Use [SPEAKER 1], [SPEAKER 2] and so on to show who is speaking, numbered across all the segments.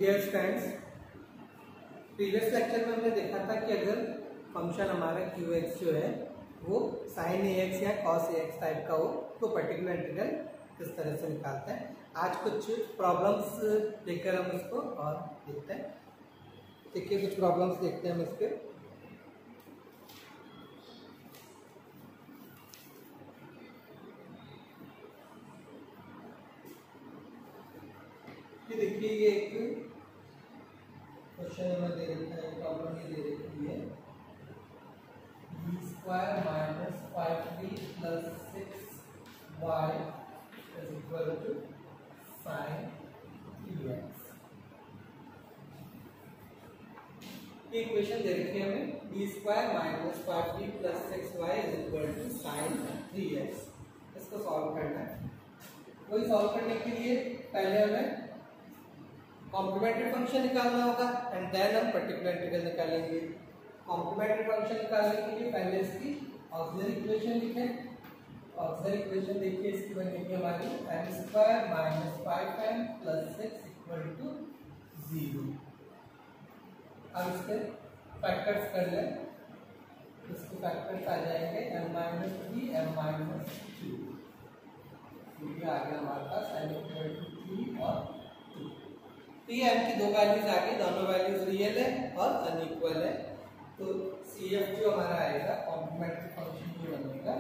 [SPEAKER 1] Dear friends, previous lecture में हमने देखा था कि अगर फंक्शन हमारा क्यू एक्स जो है वो साइन ए एक्स या कॉस ए एक्स टाइप का हो तो पर्टिकुलर इंटीग्रल किस तरह से निकालते हैं। आज कुछ प्रॉब्लम्स लेकर हम इसको और देखते हैं। देखिए कुछ प्रॉब्लम्स देखते हैं हम इस पर। ये देखिए ये एक क्वेश्चन हमें दे रखा है, प्रॉब्लम ये दे रखी है b² - 5b + 6y = sin 3x। ये इक्वेशन दे रखी है हमें b² - 5b + 6y = sin 3x। इसको सॉल्व करना है। वही सॉल्व करने के लिए पहले हमें कॉम्प्लीमेंट्री फंक्शन निकालना होगा एंड देन हम पर्टिकुलर इंटीग्रल निकालेंगे। कॉम्प्लीमेंट्री फंक्शन निकालने के लिए पहले इसकी ऑक्सिलरी इक्वेशन लिखें। ऑक्सिलरी इक्वेशन देखिए इसकी बनेगी हमारी m² - 5m + 6 = 0। अब इसके फैक्टर्स कर लें। इसके फैक्टर्स आ जाएंगे m - 3 m - 2। ये आ गया हमारे पास m = 3 और 2। तो ये m की दो वैल्यूज आ गई, दोनों वैल्यूज रियल है और अनइक्वल है। तो CF जो हमारा आएगा कॉम्प्लीमेंट्री फंक्शन जो बनेगा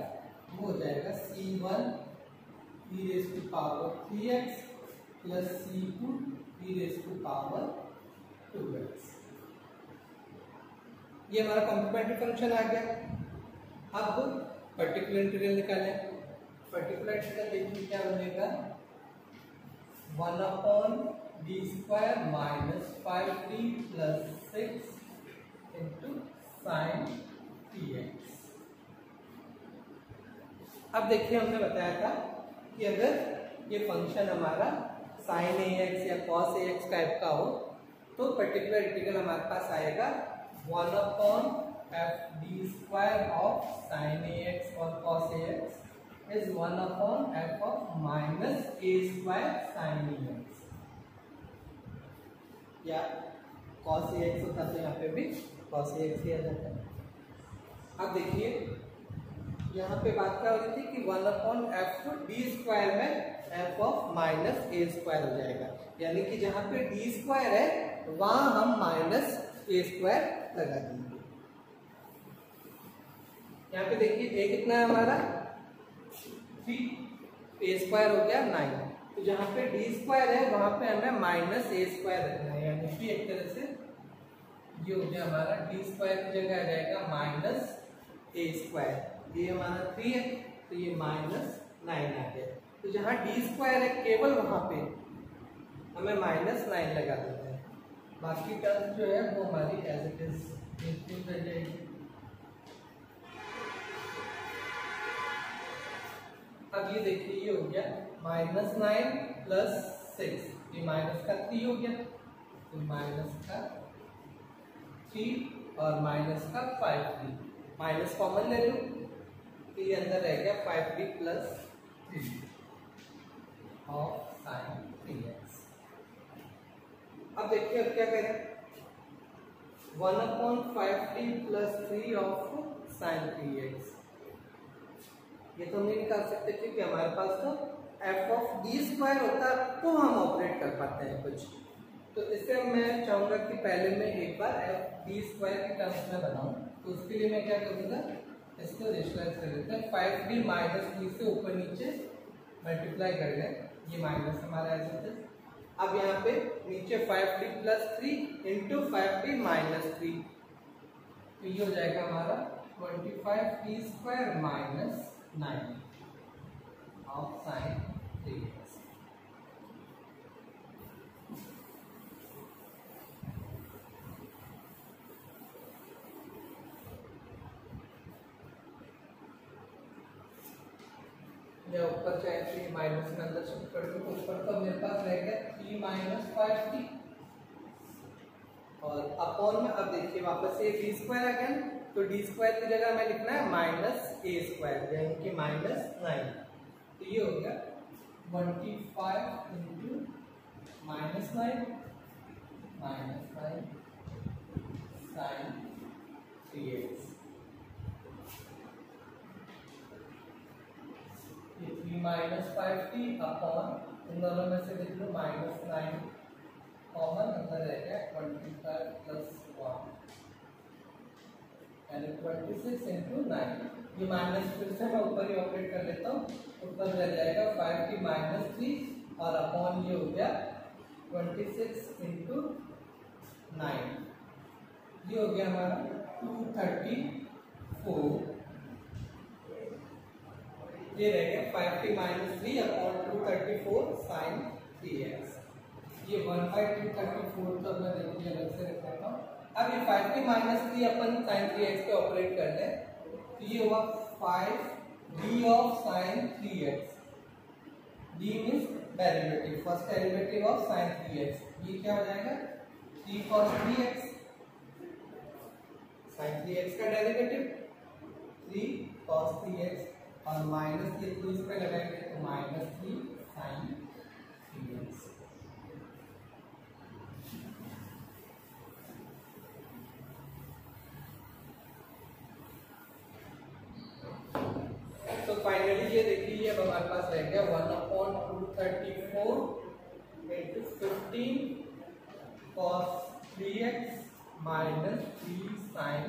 [SPEAKER 1] वो हो जाएगा C1 e⁻3x + C2 e⁻2x। ये हमारा कॉम्प्लीमेंट्री फंक्शन आ गया। अब पर्टिकुलर इंटीग्रल निकालें। पर्टिकुलर इंटीग्रल देखिए क्या बनेगा 1/b² - 5b + 6 sin 3x। अब देखिए हमने बताया था कि अगर ये फंक्शन हमारा sin ax या cos ax टाइप का हो तो पर्टिकुलर इंटीग्रल हमारे पास आएगा 1/fd² of sin ax और cos ax is 1/f of -a² sin ax। या cos ax होता तो यहाँ पे भी cos ax ही आ जाता है। अब देखिए यहाँ पे बात क्या हो रही थी कि 1/fd² में f of -a² हो जाएगा, यानी कि जहाँ पे d² है वहां हम -a² लगा देंगे। यहाँ पे देखिए a कितना है हमारा 3, a² हो गया 9। तो जहाँ पे d² है वहां पे हमें -a² रखना है, यानी कि एक तरह से ये हो गया हमारा d² की जगह आ जाएगा -a²। ये हमारा 3 है तो ये -9 आ गया। तो जहाँ d² है केवल वहां पे हमें -9 लगा देते हैं। बाकी टर्म जो है वो हमारी एज इट इज रह जाएगी। अब ये देखिए ये हो गया -9 + 6, ये माइनस का 3 हो गया, तो माइनस का 3 और माइनस का 5d, माइनस कॉमन ले लो तो ये अंदर रह गया 5d + 3 of sin 3x। अब देखिए अब क्या करें 1/5d + 3 of sin 3x। ये तो नहीं निकाल सकते क्योंकि हमारे पास तो f of d² होता तो हम ऑपरेट कर पाते हैं कुछ। तो इससे मैं चाहूंगा कि पहले मैं एक बार f d² के टर्म्स में बनाऊं। तो उसके लिए मैं क्या करूंगा इसको रेशनलाइज कर लेते हैं। 5d - 3 से ऊपर नीचे मल्टीप्लाई कर लें, ये माइनस हमारा ऐसे थे। अब यहाँ पे नीचे 5d + 3 × 5d - 3, तो ये हो जाएगा हमारा 25d² - 9 of sin 3x। या ऊपर चाहे माइनस में अंदर शिफ्ट कर दूं तो ऊपर तो मेरे पास रह गया 3 - 5d और अपॉन में अब देखिए वापस से d² आ गया, तो d² की जगह में लिखना है -a², यानी कि -9। तो ये हो गया 25 × -9 माइनस 5 साइन 3x, ये 3 माइनस 5t अपॉन इन दोनों में से देख लो माइनस 9 कॉमन अंदर रह गया 25 प्लस 1 यानी 26 इंटू 9। ये माइनस फिर से मैं ऊपर ही ऑपरेट कर लेता हूँ, ऊपर रह जाएगा 5t माइनस 3 और अपॉन ये हो गया 26 इंटू 9, ये हो गया हमारा 234, ये रह गया 5t minus 3 upon 234 sign 3x। ये 1/234 तो मैं देखिए अलग से रख लेता हूँ। अब ये 5t माइनस 3 अपन साइन 3x पे ऑपरेट कर ले, तो ये हुआ 5d of sine 3x, d means derivative, first derivative of sine 3x, ये क्या हो जाएगा 3 cos 3x, साइन 3x का डेरिवेटिव 3 cos 3x और माइनस ये तो इस पे लगाएंगे तो माइनस 3 साइन 3x। तो फाइनली ये देखिए अब हमारे पास रह गया 1/234 into 15 cos 3x minus 3 sign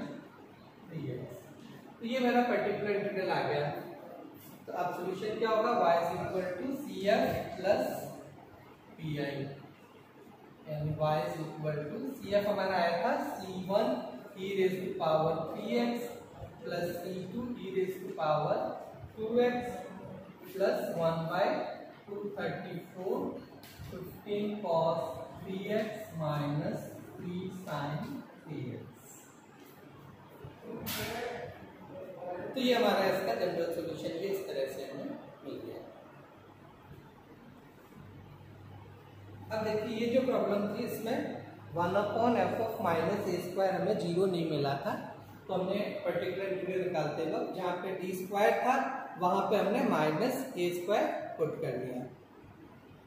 [SPEAKER 1] 3x। तो ये मेरा पर्टिकुलर इंटीग्रल आ गया। तो अब सॉल्यूशन क्या होगा, y is equal to CF plus PI, यानी y is equal to CF हमारा आया था C1 e raised to power 3x plus C2 e raised to power 2x plus 1/234 15 cos 3x minus 3 sin 3x। तो ये हमारा इसका general solution ये इस तरह से हमें मिल गया। अब देखिए ये जो प्रॉब्लम थी इसमें 1/f of minus A square हमें 0 नहीं मिला था, तो हमने पर्टिकुलर इंटीग्रल निकालते वक्त जहाँ पे डी स्क्वायर था वहां पे हमने माइनस ए स्क्वायर पुट कर दिया।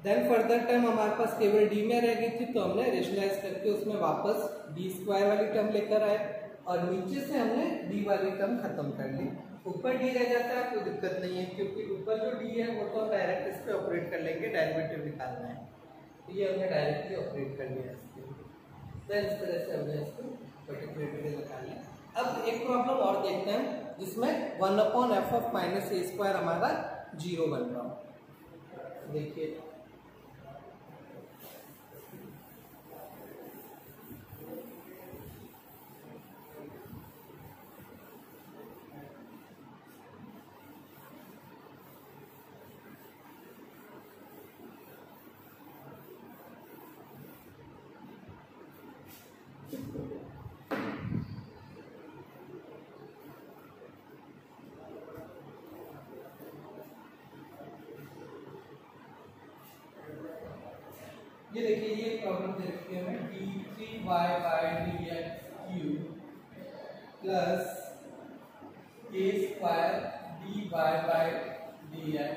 [SPEAKER 1] देन फर्दर टर्म हमारे पास केवल डी में रह गई थी, तो हमने रेशनलाइज करके उसमें वापस डी स्क्वायर वाली टर्म लेकर आए और नीचे से हमने डी वाली टर्म खत्म कर ली। ऊपर डी रह जाता है कोई दिक्कत नहीं है, क्योंकि ऊपर जो डी है वो तो हम डायरेक्ट इस पे ऑपरेट कर लेंगे, डेरिवेटिव निकालना है, तो ये हमने डायरेक्टली ऑपरेट कर लिया इसके। देन इस तरह से हमने इसको पर्टिकुलर इंटीग्रल निकाल लिया। अब एक प्रॉब्लम और देखते हैं जिसमें 1/f of minus A square हमारा 0 बन रहा हो। देखिए ये देखिए ये प्रॉब्लम दे रखी है हमें d3y/dx³ plus a square dy/dx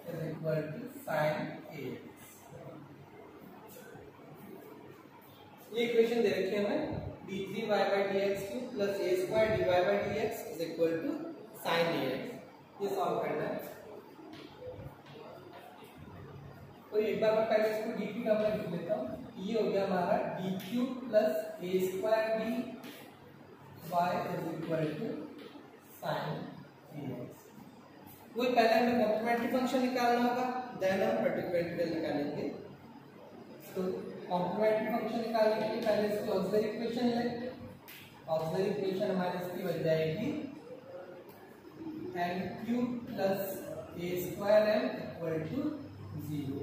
[SPEAKER 1] is equal to sin ax। ये इक्वेशन दे रखी है हमें d3y/dx³ plus a square dy/dx is equal to sin ax। ये सॉल्व करना है, तो एक बार मैं पहले इसको d की टर्म में लिख लेता हूँ। ये हो गया हमारा d³ plus a square dy is equal to sin ax। वही पहले हमें कॉम्प्लीमेंट्री फंक्शन निकालना होगा, देन हम पर्टिकुलर इंटीग्रल निकालेंगे। तो कॉम्प्लीमेंट्री फंक्शन निकालने के लिए पहले इसकी ऑक्सिलरी इक्वेशन ले। ऑक्सिलरी इक्वेशन हमारी इसकी बन जाएगी n³ plus a square m equal to 0।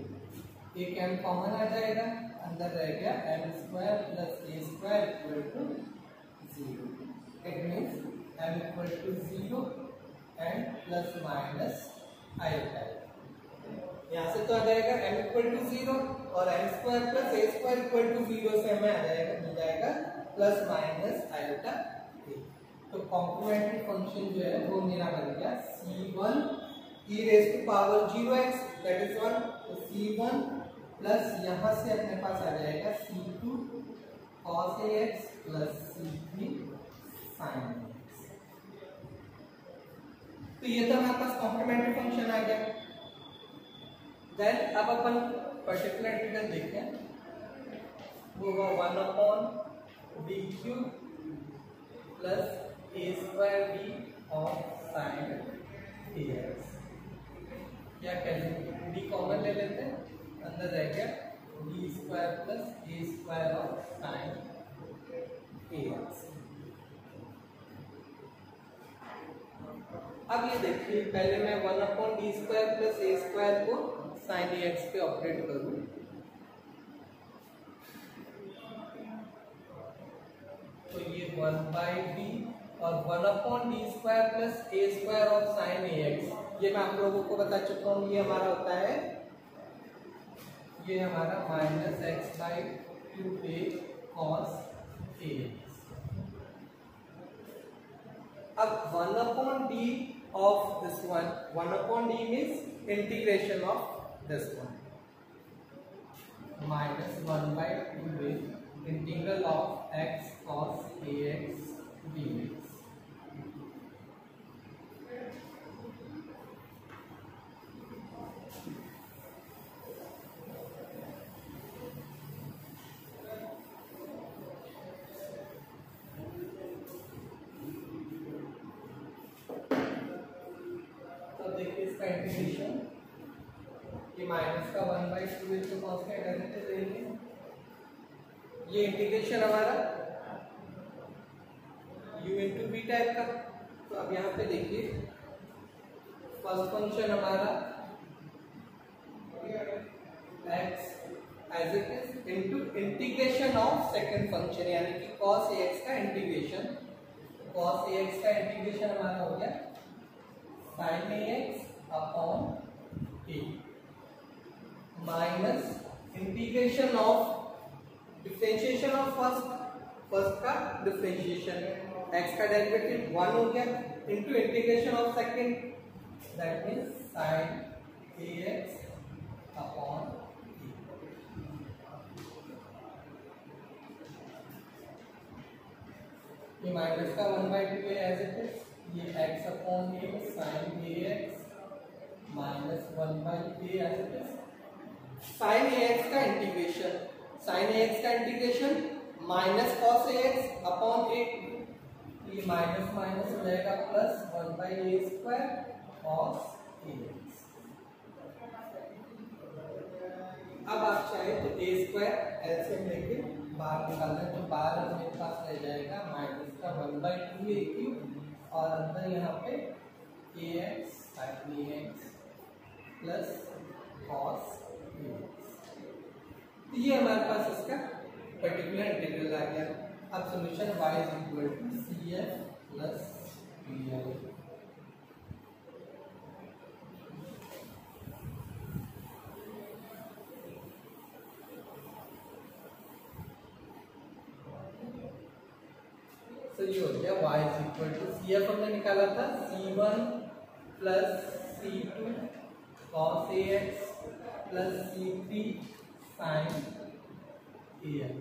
[SPEAKER 1] एक m कॉमन आ जाएगा, अंदर रह गया m square plus a square equal to 0। It means m equal to 0 and plus minus आएगा। यहाँ से तो आ जाएगा m इक्वल टू 0 और m square plus a square equal to 0 से हमें आ जाएगा मिल जाएगा प्लस माइनस आयोटा। तो कॉम्प्लीमेंट्री फंक्शन जो है वो मेरा बन गया c1 e raised to power 0x that is 1। तो c1 प्लस यहाँ से अपने पास आ जाएगा c2 आ गया। देन अब अपन पर्टिकुलर इंटीग्रल देखें, वो होगा 1/d³ plus a² of sine dx। क्या करेंगे, d कॉमन ले लेते हैं, अंदर रह गया d² plus a² of sine dx। अब ये देखिए, पहले मैं 1/d² प्लस a² को साइन dx पे ऑपरेट करूं, तो ये 1/d और 1/d² plus a² of sine ax, ये मैं आप लोगों को बता चुका हूँ, ये हमारा होता है, ये हमारा -x/2a cos ax। अब 1/d of this one, 1/d means integration of this one, -1/2a integral of x cos ax dx। इसका इंटीग्रेशन, ये माइनस का 1/2 तो कांस्टेंट रहते रहेंगे, ये इंटीग्रेशन हमारा u इंटू v टाइप का। तो अब यहाँ पे देखिए, फर्स्ट फंक्शन हमारा x as it is into integration of second function, यानी कि cos ax का इंटीग्रेशन, cos ax का इंटीग्रेशन हमारा हो गया sin ax upon a minus integration of differentiation of first का डिफरेंशिएशन, x का डेरिवेटिव 1 हो गया into integration of second, that means sin ax upon a। ये माइनस का 1/2 एज इट इज, ये x upon a sin ax minus 1/a as it is, sin ax का integration, sin ax का integration minus cos ax upon a, ये minus minus हो जाएगा plus 1/a² cos ax। अब आप चाहे तो a² एलसीएम लेके बाहर निकालना है, तो बाहर हमारे पास रह जाएगा माइनस का 1/2a³ और अंदर यहाँ पे ax sin ax plus cos ax। तो ये हमारे पास इसका पर्टिकुलर इंटीग्रल आ गया। अब solution y is equal to cf plus pi। तो ये हो गया y is equal to cf, हमने निकाला था c1 plus c2 cos ax plus c3 sin ax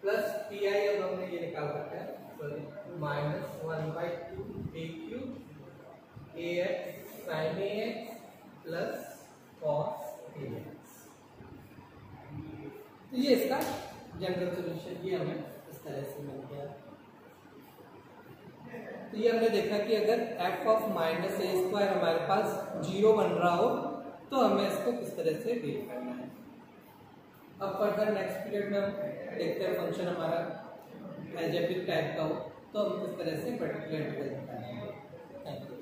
[SPEAKER 1] plus pi, अब हमने ये निकाल रखा है, sorry, minus 1/2a³ ax sin ax plus cos ax। तो ये इसका जनरल सॉल्यूशन, ये हमें इस तरह से मिल गया। तो ये हमने देखा कि अगर f ऑफ -a² हमारे पास 0 बन रहा हो तो हमें इसको किस तरह से डील करना है। अब फर्दर नेक्स्ट पीरियड में हम देखते हैं फंक्शन हमारा अलजेब्रिक टाइप का हो तो हम किस तरह से पर्टिकुलर इंटीग्रल निकालेंगे। Thank you.